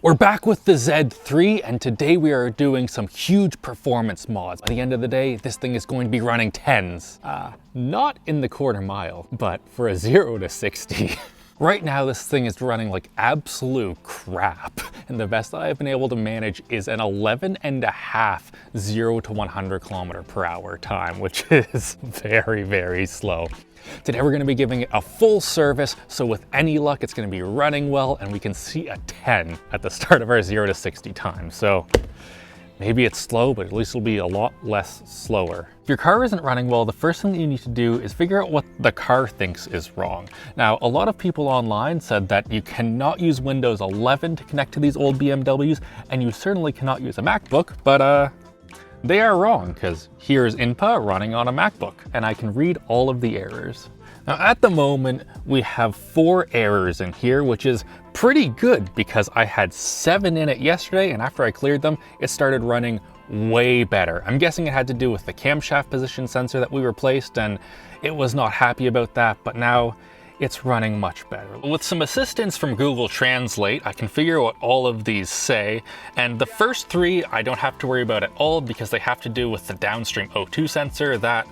We're back with the Z3, and today we are doing some huge performance mods. By the end of the day, this thing is going to be running 10s. Not in the quarter mile, but for a 0 to 60. Right now, this thing is running like absolute crap. And the best that I've been able to manage is an 11.5 0 to 100 km/h time, which is very, very slow. Today we're going to be giving it a full service, so with any luck it's going to be running well, and we can see a 10 at the start of our 0 to 60 time. So maybe it's slow, but at least it'll be a lot less slower. If your car isn't running well, the first thing that you need to do is figure out what the car thinks is wrong. Now, a lot of people online said that you cannot use Windows 11 to connect to these old BMWs, and you certainly cannot use a MacBook, but they are wrong, because here's INPA running on a MacBook, and I can read all of the errors. Now, at the moment, we have 4 errors in here, which is pretty good because I had 7 in it yesterday, and after I cleared them, it started running way better. I'm guessing it had to do with the camshaft position sensor that we replaced, and it was not happy about that, but now it's running much better. With some assistance from Google Translate, I can figure out what all of these say, and the first 3 I don't have to worry about at all because they have to do with the downstream O2 sensor that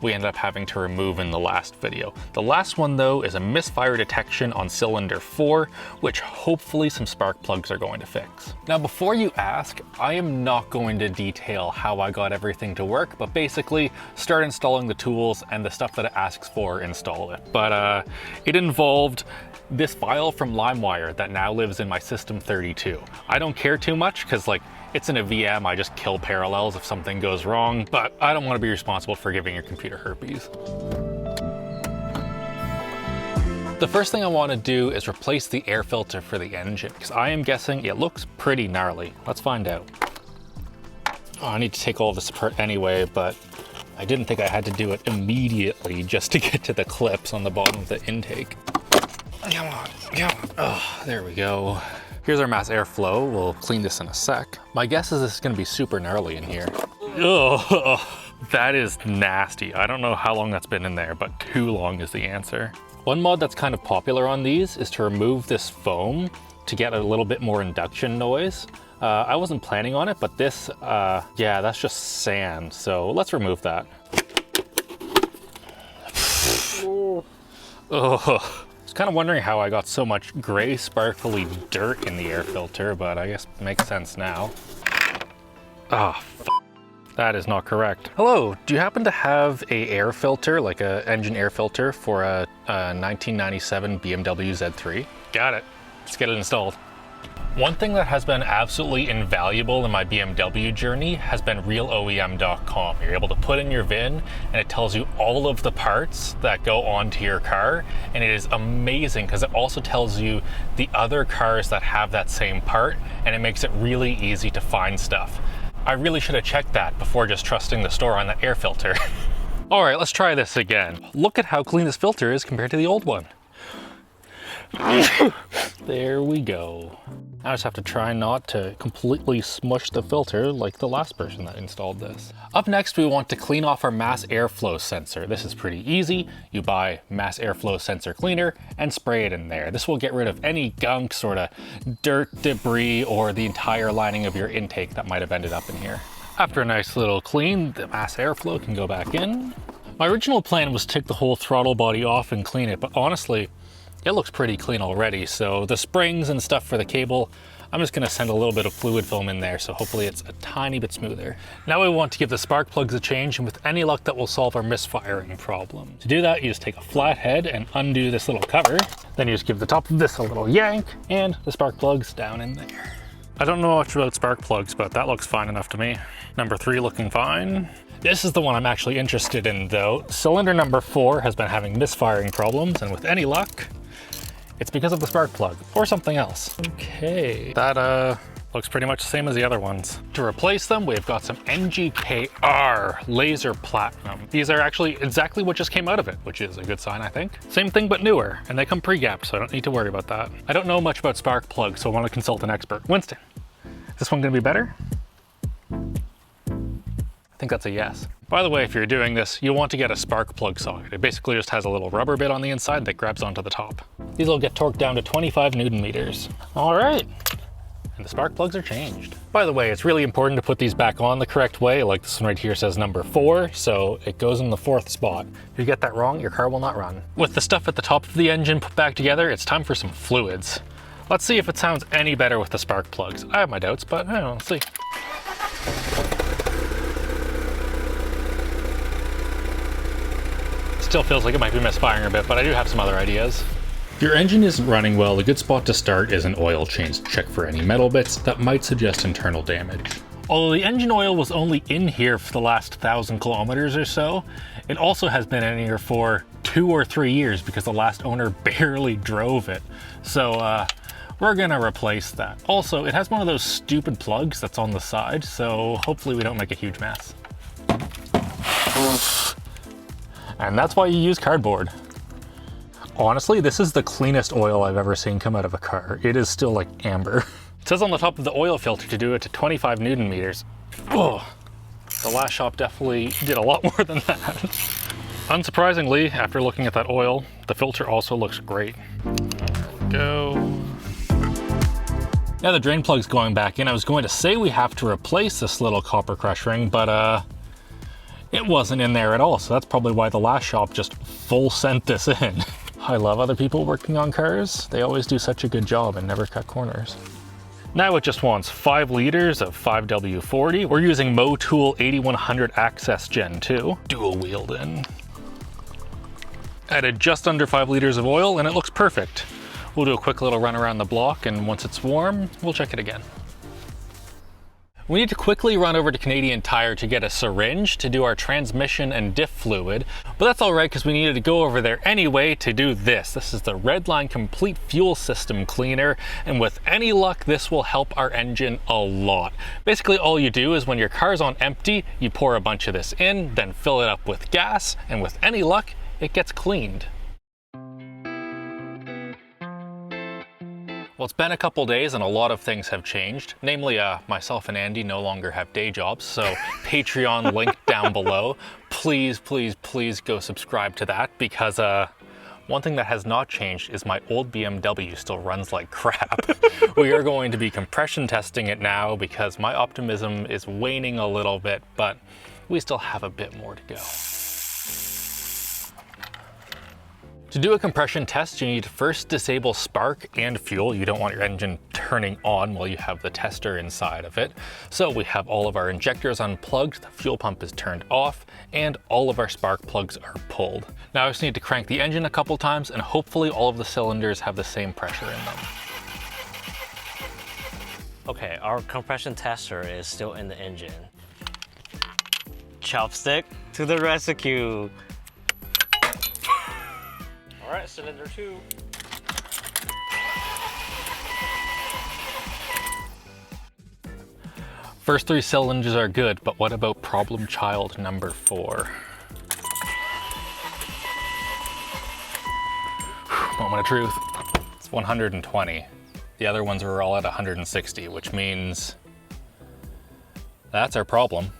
we ended up having to remove in the last video. The last one though is a misfire detection on cylinder 4, which hopefully some spark plugs are going to fix. Now before you ask, I am not going to detail how I got everything to work, but basically start installing the tools and the stuff that it asks for, install it. But it involved this file from LimeWire that now lives in my System 32. I don't care too much because like it's in a VM, I just kill parallels if something goes wrong, but I don't want to be responsible for giving your computer herpes. The first thing I want to do is replace the air filter for the engine, because I am guessing it looks pretty gnarly. Let's find out. Oh, I need to take all this apart anyway, but I didn't think I had to do it immediately just to get to the clips on the bottom of the intake. Come on, come on. Oh, there we go. Here's our mass airflow. We'll clean this in a sec. My guess is this is gonna be super gnarly in here. Oh, that is nasty. I don't know how long that's been in there, but too long is the answer. One mod that's kind of popular on these is to remove this foam to get a little bit more induction noise. I wasn't planning on it, but this, yeah, that's just sand. So let's remove that. Oh. I was kind of wondering how I got so much gray sparkly dirt in the air filter, but I guess it makes sense now. Ah, that is not correct. Hello, do you happen to have a air filter, like a engine air filter for a 1997 BMW Z3? Got it. Let's get it installed. One thing that has been absolutely invaluable in my BMW journey has been realoem.com. You're able to put in your VIN and it tells you all of the parts that go onto your car, and it is amazing because it also tells you the other cars that have that same part, and it makes it really easy to find stuff. I really should have checked that before just trusting the store on that air filter. All right, let's try this again. Look at how clean this filter is compared to the old one. There we go. I just have to try not to completely smush the filter like the last person that installed this. Up next, we want to clean off our mass airflow sensor. This is pretty easy. You buy mass airflow sensor cleaner and spray it in there. This will get rid of any gunk, sort of dirt, debris, or the entire lining of your intake that might have ended up in here. After a nice little clean, the mass airflow can go back in. My original plan was to take the whole throttle body off and clean it, but honestly, it looks pretty clean already, so the springs and stuff for the cable, I'm just gonna send a little bit of fluid film in there, so hopefully it's a tiny bit smoother. Now we want to give the spark plugs a change, and with any luck that will solve our misfiring problem. To do that, you just take a flat head and undo this little cover, then you just give the top of this a little yank, and the spark plug's down in there. I don't know much about spark plugs, but that looks fine enough to me. Number 3 looking fine. This is the one I'm actually interested in though. Cylinder number 4 has been having misfiring problems, and with any luck, it's because of the spark plug, or something else. Okay, that looks pretty much the same as the other ones. To replace them, we've got some NGKR Laser Platinum. These are actually exactly what just came out of it, which is a good sign, I think. Same thing but newer, and they come pre-gapped, so I don't need to worry about that. I don't know much about spark plugs, so I want to consult an expert. Winston, is this one gonna be better? I think that's a yes. By the way, if you're doing this, you'll want to get a spark plug socket. It basically just has a little rubber bit on the inside that grabs onto the top. These will get torqued down to 25 Newton meters. All right, and the spark plugs are changed. By the way, it's really important to put these back on the correct way. Like this one right here says number 4, so it goes in the 4th spot. If you get that wrong, your car will not run. With the stuff at the top of the engine put back together, it's time for some fluids. Let's see if it sounds any better with the spark plugs. I have my doubts, but I don't know, let's see. Still feels like it might be misfiring a bit, but I do have some other ideas. If your engine isn't running well, a good spot to start is an oil change to check for any metal bits that might suggest internal damage. Although the engine oil was only in here for the last 1,000 kilometers or so, it also has been in here for 2 or 3 years because the last owner barely drove it. So we're gonna replace that. Also, it has one of those stupid plugs that's on the side, so hopefully we don't make a huge mess. And that's why you use cardboard. Honestly, this is the cleanest oil I've ever seen come out of a car. It is still like amber. It says on the top of the oil filter to do it to 25 Newton meters. Oh, the last shop definitely did a lot more than that. Unsurprisingly, after looking at that oil, the filter also looks great. Go. Now the drain plug's going back in. I was going to say we have to replace this little copper crush ring, but it wasn't in there at all, so that's probably why the last shop just full sent this in. I love other people working on cars. They always do such a good job and never cut corners. Now it just wants 5 liters of 5W40. We're using Motul 8100 Access Gen 2. Dual wheeled in. Added just under 5 liters of oil and it looks perfect. We'll do a quick little run around the block, and once it's warm, we'll check it again. We need to quickly run over to Canadian Tire to get a syringe to do our transmission and diff fluid, but that's all right because we needed to go over there anyway to do this. This is the Redline Complete Fuel System Cleaner, and with any luck, this will help our engine a lot. Basically, all you do is when your car's on empty, you pour a bunch of this in, then fill it up with gas, and with any luck, it gets cleaned. Well, it's been a couple days and a lot of things have changed. Namely, myself and Andy no longer have day jobs, so Patreon link down below. Please, please, please go subscribe to that because one thing that has not changed is my old BMW still runs like crap. We are going to be compression testing it now because my optimism is waning a little bit, but we still have a bit more to go. To do a compression test, you need to first disable spark and fuel. You don't want your engine turning on while you have the tester inside of it. So we have all of our injectors unplugged, the fuel pump is turned off, and all of our spark plugs are pulled. Now I just need to crank the engine a couple times and hopefully all of the cylinders have the same pressure in them. Okay, our compression tester is still in the engine. Chopstick to the rescue. All right, cylinder 2. First 3 cylinders are good, but what about problem child number 4? Moment of truth. It's 120. The other ones were all at 160, which means that's our problem.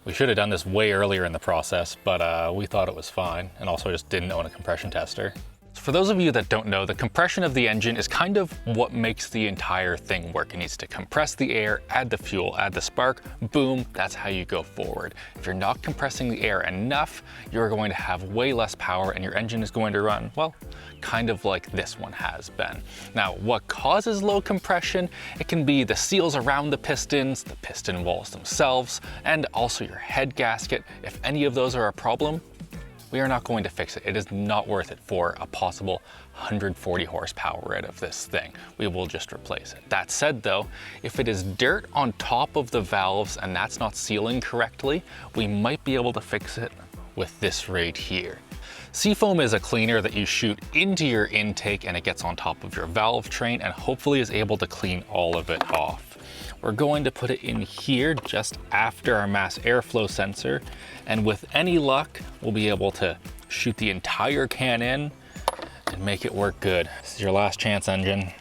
We should have done this way earlier in the process, but we thought it was fine, and also just didn't own a compression tester. So for those of you that don't know, the compression of the engine is kind of what makes the entire thing work. It needs to compress the air, add the fuel, add the spark, boom, that's how you go forward. If you're not compressing the air enough, you're going to have way less power and your engine is going to run, well, kind of like this one has been. Now, what causes low compression? It can be the seals around the pistons, the piston walls themselves, and also your head gasket. If any of those are a problem, we are not going to fix it. It is not worth it for a possible 140 horsepower out of this thing. We will just replace it. That said though, if it is dirt on top of the valves and that's not sealing correctly, we might be able to fix it with this right here. Seafoam is a cleaner that you shoot into your intake and it gets on top of your valve train and hopefully is able to clean all of it off. We're going to put it in here just after our mass airflow sensor, and with any luck, we'll be able to shoot the entire can in and make it work good. This is your last chance, engine.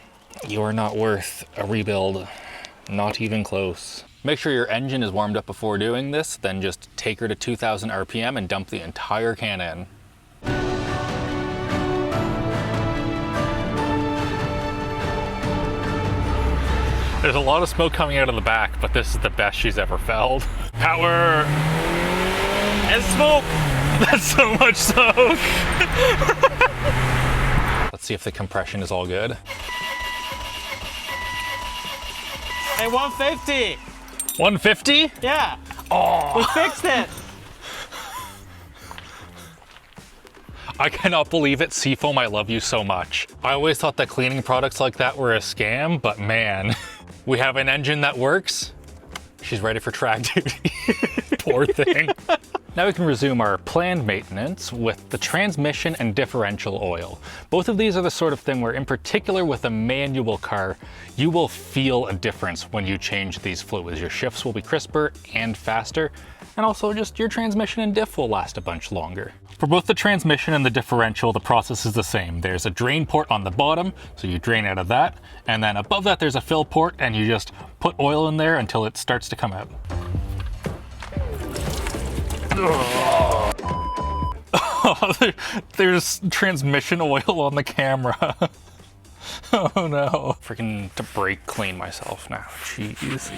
You are not worth a rebuild, not even close. Make sure your engine is warmed up before doing this, then just take her to 2000 RPM and dump the entire can in. There's a lot of smoke coming out of the back, but this is the best she's ever felt. Power! And smoke! That's so much smoke! Let's see if the compression is all good. Hey, 150! 150? Yeah! Oh! We fixed it! I cannot believe it, Seafoam, I love you so much. I always thought that cleaning products like that were a scam, but man, we have an engine that works. She's ready for track duty. Poor thing. Now we can resume our planned maintenance with the transmission and differential oil. Both of these are the sort of thing where, in particular with a manual car, you will feel a difference when you change these fluids. Your shifts will be crisper and faster, and also just your transmission and diff will last a bunch longer. For both the transmission and the differential, the process is the same. There's a drain port on the bottom, so you drain out of that, and then above that there's a fill port, and you just put oil in there until it starts to come out. Oh, there's transmission oil on the camera. Oh no. Freaking to brake clean myself now, jeez.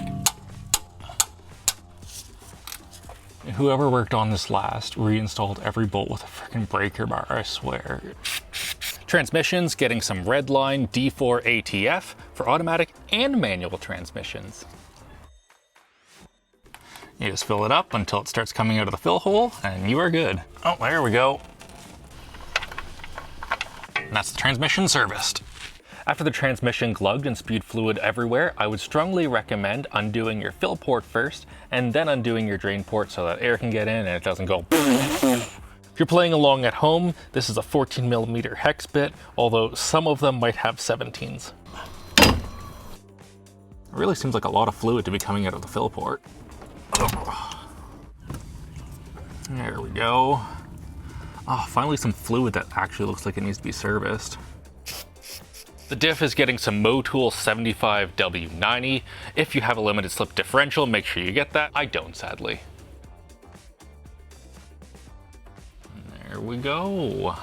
Whoever worked on this last reinstalled every bolt with a freaking breaker bar, I swear. Transmissions getting some Redline D4 ATF for automatic and manual transmissions. You just fill it up until it starts coming out of the fill hole and you are good. Oh, there we go. And that's the transmission serviced. After the transmission glugged and spewed fluid everywhere, I would strongly recommend undoing your fill port first and then undoing your drain port so that air can get in and it doesn't go. If you're playing along at home, this is a 14mm hex bit, although some of them might have 17s. It really seems like a lot of fluid to be coming out of the fill port. There we go. Oh, finally some fluid that actually looks like it needs to be serviced. The diff is getting some Motul 75W90. If you have a limited slip differential, make sure you get that. I don't, sadly. There we go.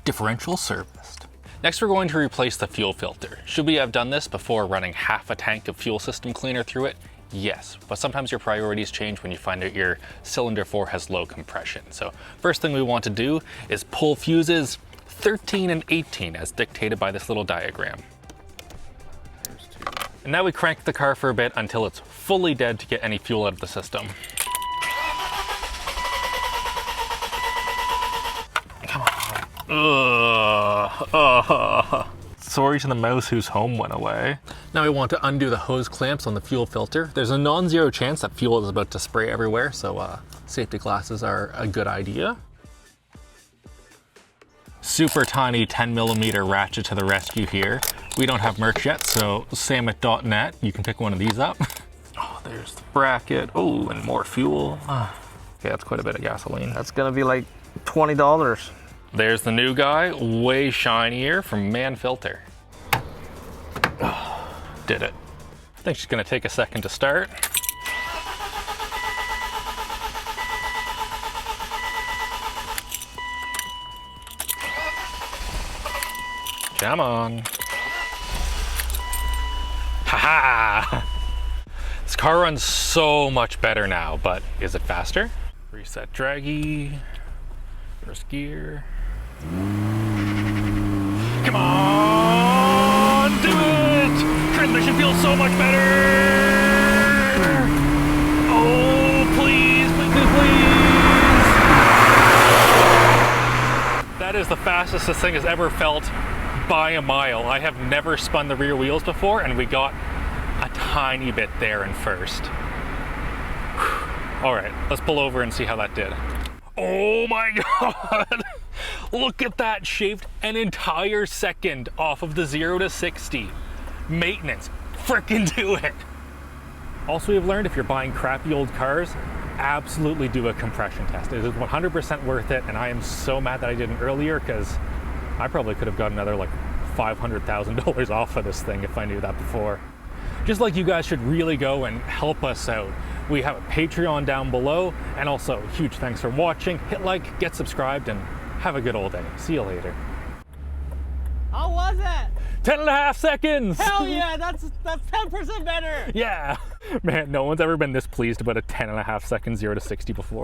Differential serviced. Next, we're going to replace the fuel filter. Should we have done this before running half a tank of fuel system cleaner through it? Yes, but sometimes your priorities change when you find out your cylinder 4 has low compression. So first thing we want to do is pull fuses 13 and 18 as dictated by this little diagram. And now we crank the car for a bit until it's fully dead to get any fuel out of the system. Come on. Sorry to the mouse whose home went away. Now we want to undo the hose clamps on the fuel filter. There's a non-zero chance that fuel is about to spray everywhere, so safety glasses are a good idea. Super tiny 10mm ratchet to the rescue here. We don't have merch yet, so samit.net, you can pick one of these up. Oh, there's the bracket. Oh, and more fuel. Okay, that's quite a bit of gasoline. That's gonna be like $20. There's the new guy, way shinier from Man Filter. Oh, did it. I think she's gonna take a second to start. Come on. Haha! This car runs so much better now, but is it faster? Reset draggy. First gear. Come on! Do it! Transmission feels so much better! Oh, please, please, please, please! That is the fastest this thing has ever felt. By a mile. I have never spun the rear wheels before, and we got a tiny bit there in first. All right, let's pull over and see how that did. Oh my God! Look at that, shaved an entire second off of the 0 to 60. Maintenance, frickin' do it. Also, we've learned if you're buying crappy old cars, absolutely do a compression test. It is 100% worth it, and I am so mad that I didn't earlier, because I probably could have got another like $500,000 off of this thing if I knew that before. Just like you guys should really go and help us out. We have a Patreon down below, and also huge thanks for watching. Hit like, get subscribed, and have a good old day. See you later. How was it? 10 and a half seconds. Hell yeah, that's 10% better. Yeah. Man, no one's ever been this pleased about a 10 and a half second 0 to 60 before.